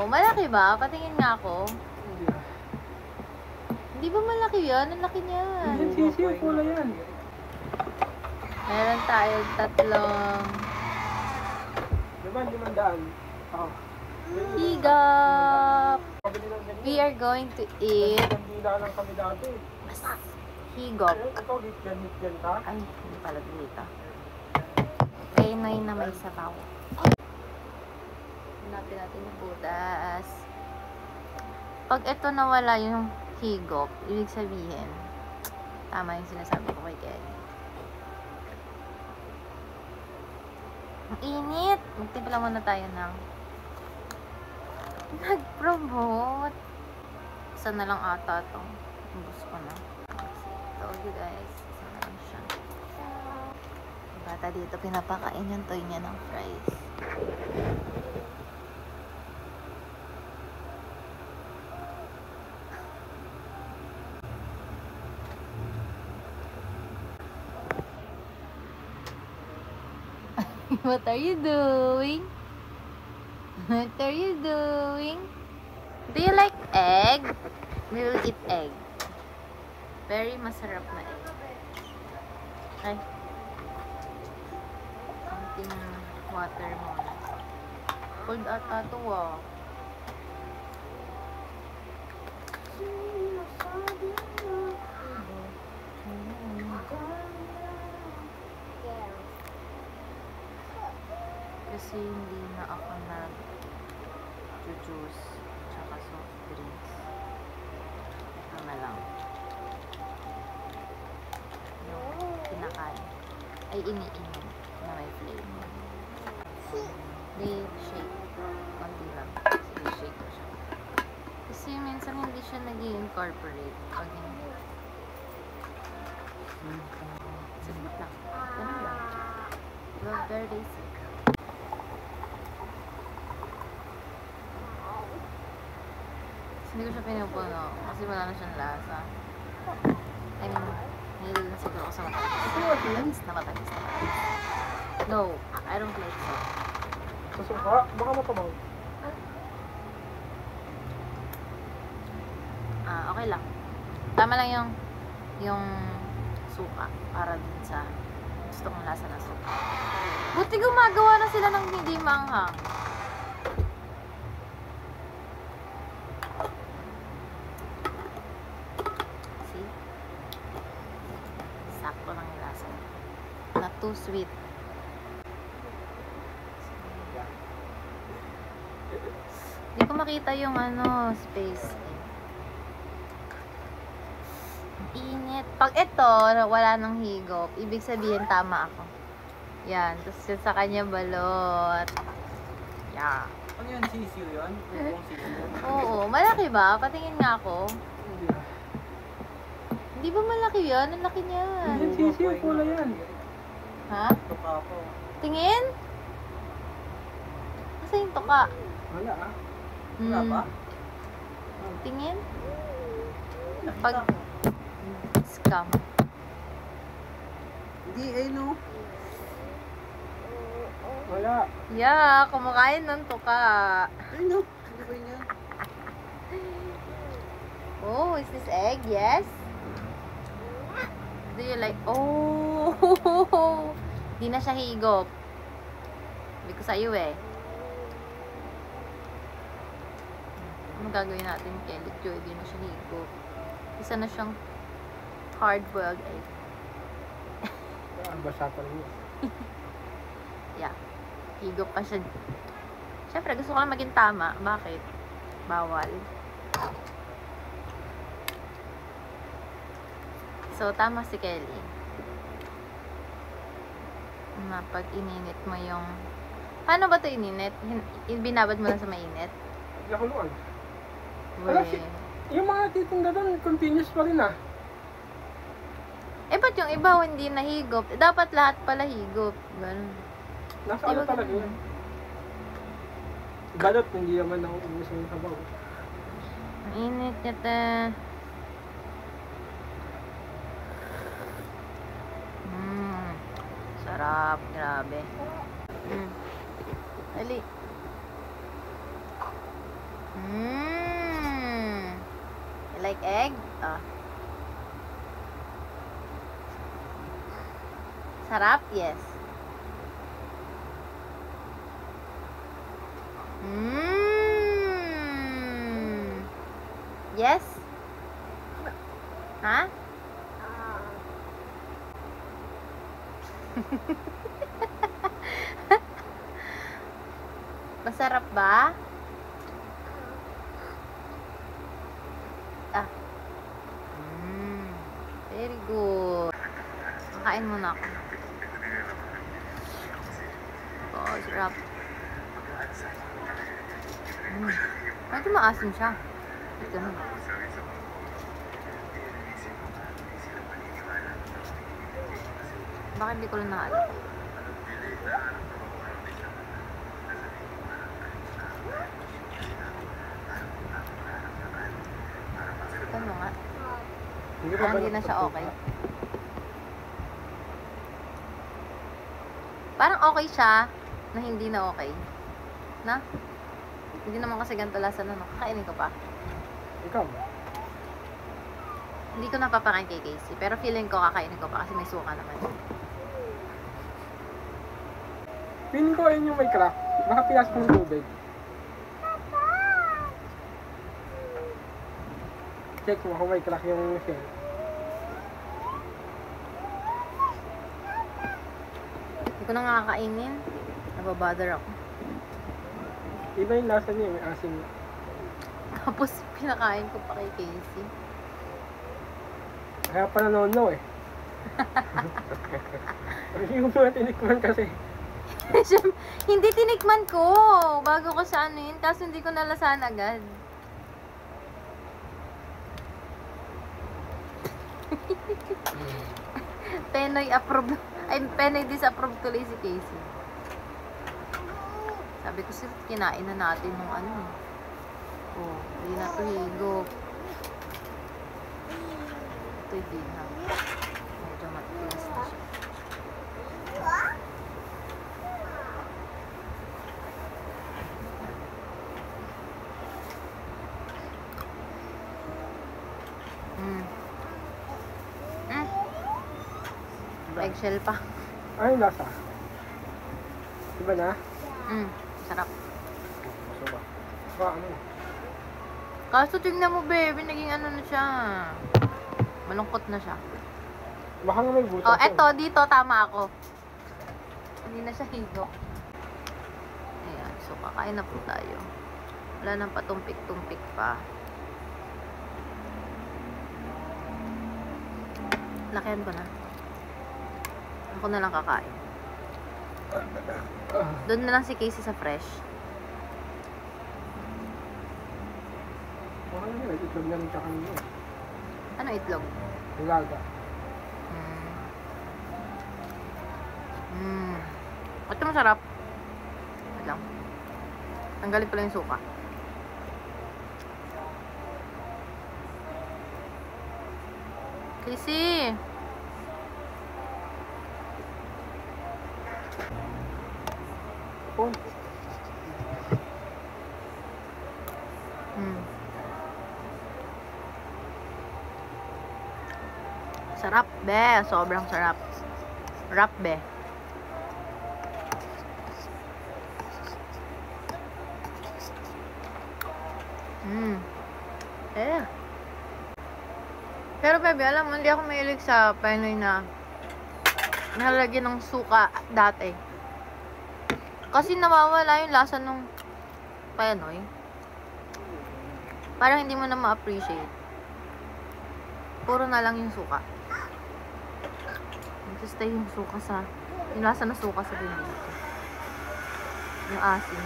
malaki ba? Patingin nga ako. Hindi ba malaki yan? Ang laki niyan. Yan, sisiyo, pula yan. Meron tayong tatlong Diba, 500? Oo. higop. We are going to eat Hindi lang kami dati. higop. Ito, hit-yan ka? Ay, hindi pala dito. Penoy na may sabaw. Hanapin natin yung butas. Pag ito nawala yung higop, ibig sabihin, tama yung sinasabi ko kay Kelly. Ang init! Magtimpla muna tayo ng nag-promote. Isa na lang ata itong ubus ko na. Told you guys, isa na lang siya. Yung bata dito, pinapakain yung toy niya ng fries. What are you doing? What are you doing? Do you like egg? We will eat egg. Very masarap na egg. Ay. Konting water muna. Cold ata ito ah. Kasi hindi na ako nag-juice tsaka soft drinks. Ito na lang. Yung kinakain. Ay, iniinom na may flavor. Di shake. Konti lang. Sige, shake ko siya. Kasi minsan hindi siya nag-i-incorporate. Pag hindi. Sige lang. Ganun lang. Well, very basic. Hindi ko siya pinupuno kasi wala na siyang lasa. I mean, nahilil na siguro ako sa matamis. Matamis na matamis. No, I don't like so. Sa suka, baka matabaw. Okay lang. Tama lang yung suka para dun sa gusto kong lasa na suka. Buti gumagawa na sila ng hindi manghang. Sakto lang yung lasa. Not too sweet. Hindi ko makita yung space. Init. Pag ito, wala nang higop, ibig sabihin tama ako. Yan. Tapos yun sa kanya balot. Yeah. Ano yan? Sisiyo yun? Oo. Malaki ba? Patingin nga ako. Hindi ba malaki yan? Ang laki niyan. Yan, sisiyo, pula yan. Ha? Tuka po. Tingin? Asa yung tuka? Wala ah. Wala ba? Tingin? Pag scam. Hindi, ay no. Wala. Yeah, kumakain ng tuka. Ay no. Hindi ba yan? Oh, is this egg? Yes? Do you like... Oh! Di na siya higop. Sabi ko sa'yo eh. Ano gagawin natin, Kelly? Joy, di na siya higop. Isa na siyang hard-boiled egg. Ang basa pa rin. Yeah. Higop pa siya. Siyempre, gusto ko lang maging tama. Bakit? Bawal. So, tama si Kelly. Na pag ininit mo yung... Paano ba ito ininit? Binabad mo lang sa mainit? Nakuluan. Weh. Yung mga titinda doon, continuous pa rin ah. Eh, ba't yung iba hindi nahigop? Dapat lahat pala higop. Ganun. Nasa ano talaga yun? Balot, hindi naman ako umus ng sabaw. Ang init nito. Sarap. Grabe. Ali. like egg? Ah. Sarap? Yes. Yes? Ha? Masarap ba? Ah. Very good. Kain muna ako. Oh, sarap. Medyo maasim siya. Ito na. Bakit hindi ko lang naalam? Ito mo nga. Hindi na siya okay. Parang okay siya na hindi na okay. Na? Hindi naman kasi ganito lasa na, no? Kakainin ko pa. Ikaw? Hindi ko napapakain kay Casey. Pero feeling ko kakainin ko pa kasi may suka naman. Feeling ko ayun yung may crack. Baka pinas ng tubig. Check mo kung may crack yung shell. Hindi ko na nga kakainin. Nababother ako. Iba yung lasa niya, may asin niya. Tapos pinakain ko pa kay Casey. Kaya pala no eh. Hindi ko mga tinikman kasi. Hindi tinikman ko. Bago ko sa ano yun. Kaso hindi ko nalasahan agad. Penoy approve. Ay, Penoy disapprove tuloy si Casey. Sabi ko sir, kinain na natin ng ano. Oh, hindi na to higop. Ito hindi na. Medyo matigas na siya. Eggshell pa. Ay, lasa. Iba na? Sarap. So ba? Ano? Kaso tignan mo, baby, naging ano na siya. Malungkot na siya. Baka nga may butas. Oh, eto, dito, tama ako. Hindi na siya higo. Ayan, so kakain na po tayo. Wala nang patumpik-tumpik pa. Lakihan ko na. Ako na lang kakain. Doon na lang si Casey sa fresh. Baka nga may itlog na rin siya kanina. Ano itlog? Ilaga. Ito masarap. Wait lang. Tanggalin pala yung suka. Casey! Oh. Sarap, be. Sobrang sarap. Rap, be. Pero, baby, alam mo, hindi ako mahilig sa Penoy na nalalagyan ng suka dati. Kasi nawawala yung lasa nung Penoy. Parang hindi mo na ma-appreciate. Puro na lang yung suka. Nag-stay yung suka sa... Yung lasa ng suka sa bibig ko. Yung asin.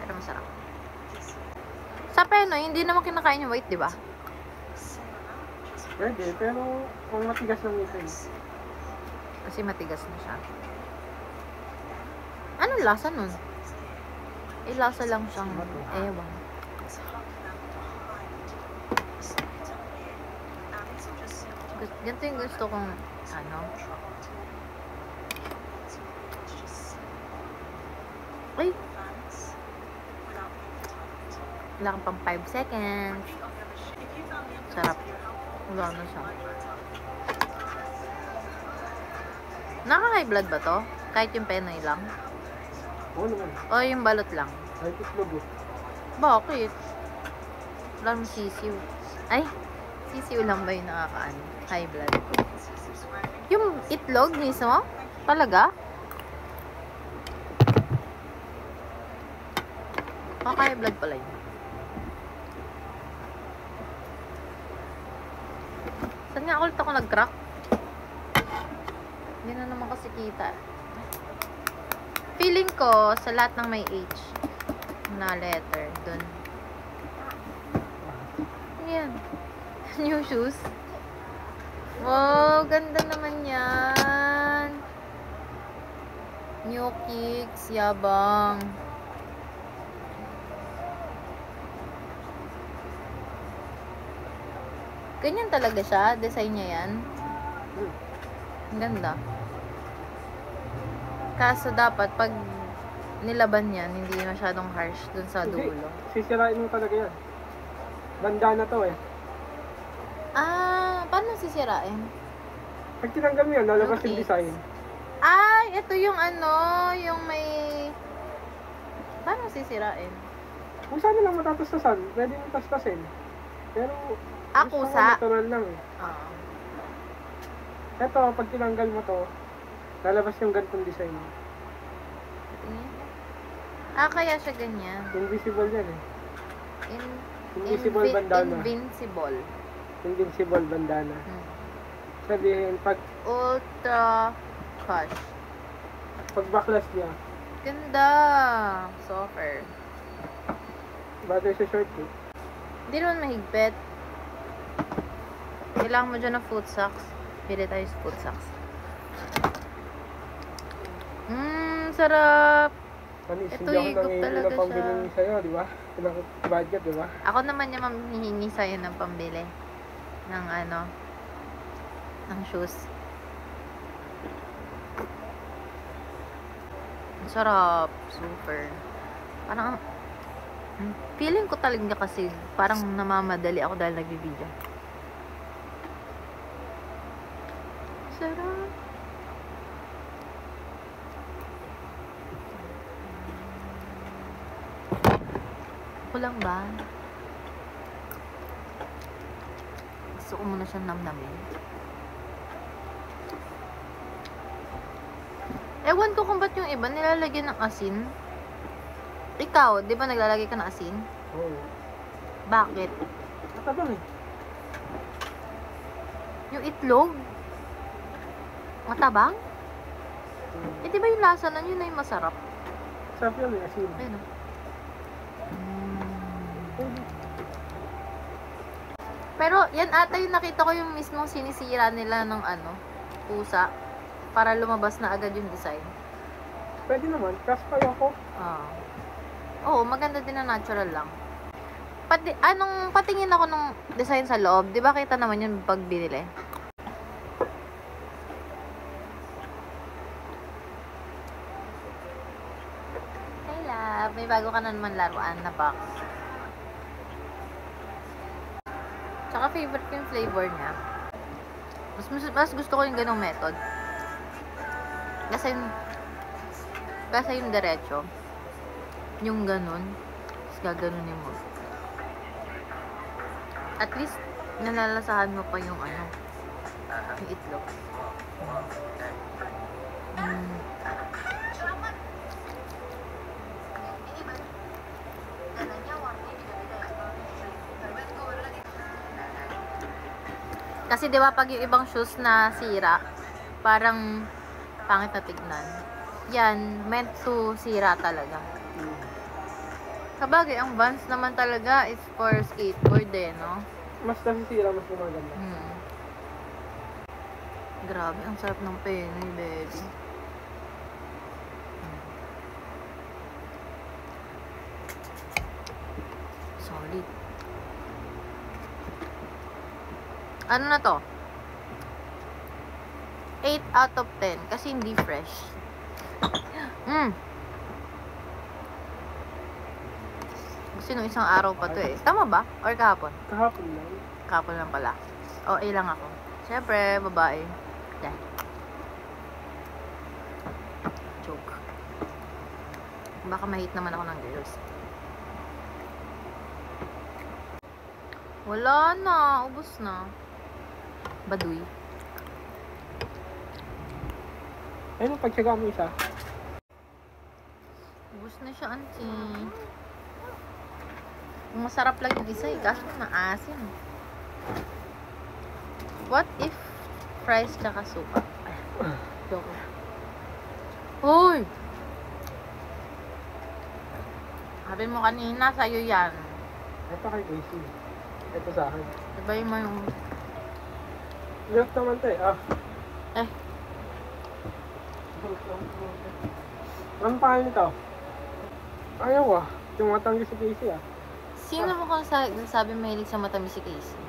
Pero masarap. Sa Penoy, hindi naman kinakain yung white, di ba? Pwede, pero kung matigas lang ito eh. Kasi matigas na siya. Anong lasa nun? Eh, lasa lang siyang ewan. Ganito yung gusto kong, ano. Ay, Wala kang pang 5 seconds. Sarap. Wala na siya. Naka-high blood ba to? Kahit yung Penoy lang? Oo naman. O yung balot lang? Kahit itlog eh. Bakit? Wala mo sisiw. Ay, sisiw lang ba yung nakakaano? High blood. Yung itlog mismo? Talaga? Kaka-high blood pala yun. Saan nga ulit ako nag-crack? Hindi na naman kasi kita. Feeling ko, sa lahat ng may H na letter, dun. Ayan. New shoes. Wow, ganda naman yan. New kicks, yabang. Ganyan talaga siya. Design niya yan. Ang ganda. Kaso dapat pag nilaban yan, hindi masyadong harsh dun sa Hindi. dulo. Sisirain mo talaga yan. Bandana to eh. Ah, paano sisirain? Pag tinanggal mo yan, lalabas yung Okay. design. Ay, ito yung ano, yung may... Paano sisirain? Kung saan lang matatastasan, pwede mo tastasin. Pero, gusto ko Kusa. natural lang eh. Ah. Eto, pag tinanggal mo to, lalabas yung ganitong design. Tingin. Ah, kaya siya ganyan. Invisible yan eh. In- Invisible bandana. Invincible. Invincible bandana. Hmm. Sabihin, pag Ultra Cush. backlash niya, Ganda. Softer. bagay sa short eh. Hindi naman mahigpit. Kailangan mo dyan ng foot socks. Pili tayo sa foot socks. Sarap. Manis, Ito, hindi ako higop nangihingi talaga ng pambili siya. sa'yo, di ba? Ilang budget, di ba? Ako naman yung mamihingi sa'yo ng pambili. Ng ano. Ng shoes. Ang sarap. Super. Parang, feeling ko talaga kasi parang namamadali ako dahil nagbibideo. Sarap. Ako lang ba? Gusto ko muna siyang namnamin. Ewan ko kung ba't yung iba nilalagyan ng asin. Ikaw, di ba naglalagay ka ng asin? Oo. Bakit? Matabang eh. Yung itlog? Matabang? Eh, di ba yung lasa nun, yun na yung masarap? Sarap yun eh, asin. Ayun o. Pero, yan ata yung nakita ko yung mismong sinisira nila ng ano, pusa. Para lumabas na agad yung design. Pwede naman, crush pa ako. Ah. Oo, maganda din na natural lang. Patingin ako ng design sa loob. Di ba kita naman yun pag binili? Hey love, may bago ka na naman laruan na box. Tsaka favorite ko yung flavor niya. Mas gusto ko yung ganong method. Kasi yung diretso. Yung ganon. Tapos gaganunin mo. At least, nalalasahan mo pa yung ano. Yung itlog. Kasi di ba pag yung ibang shoes na sira, parang pangit na tignan. Yan, meant to sira talaga. Kabagay, ang Vans naman talaga is for skateboard eh, no? Mas nasisira, mas gumaganda. Grabe, ang sarap ng penny, baby. Solid. Ano na to? 8 out of 10 kasi hindi fresh. Kasi nung isang araw pa to eh. Tama ba? Or kahapon? Kahapon lang. Kahapon lang pala. O, lang ako. Siyempre, babae. Yeah. Joke. Baka mahit naman ako ng girls. Wala na. Ubus na. Baduy. Ayun, pagtsaga mo isa. Ubus na siya, auntie. Masarap lang yung isa eh. Kaso maasim. What if fries tsaka suka? Ay, joke. Hoy! Sabi mo kanina, sa'yo yan. Ito kay Casey. Ito sa akin. Sabay mo yung... Milk naman to eh. Ah. Eh, Anong pangalan nito? Ayaw ah. Yung matanggi si Casey ah. sino mo kung sabi mahilig sa matamis si Casey?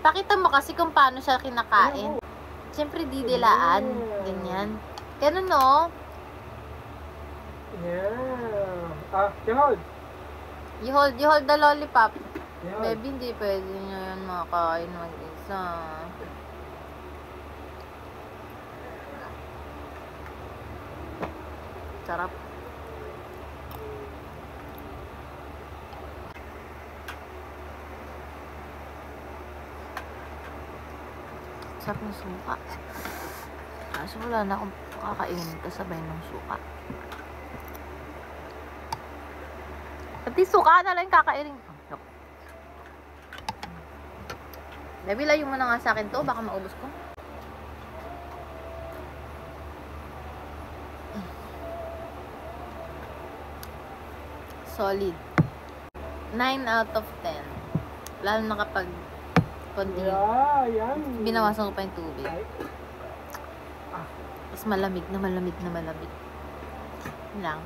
Pakita mo kasi kung paano siya kinakain. Siyempre, didilaan. Ganyan. Ganun, no? Yeah. Ah, hold. You hold the lollipop. Yeah. Baby, hindi pwede nyo yan makakain mag-isa. Sarap. Sarap ng suka. Kaso wala na akong kakainin kasabay ng suka. Pati suka na lang kakainin. Baby, layo mo na nga sa akin to. Baka maubos ko. Solid. 9 out of 10. Lalo na kapag konti. Yeah, yan. Binawasan ko pa yung tubig. Ay. Tapos malamig na malamig na malamig. Yun lang.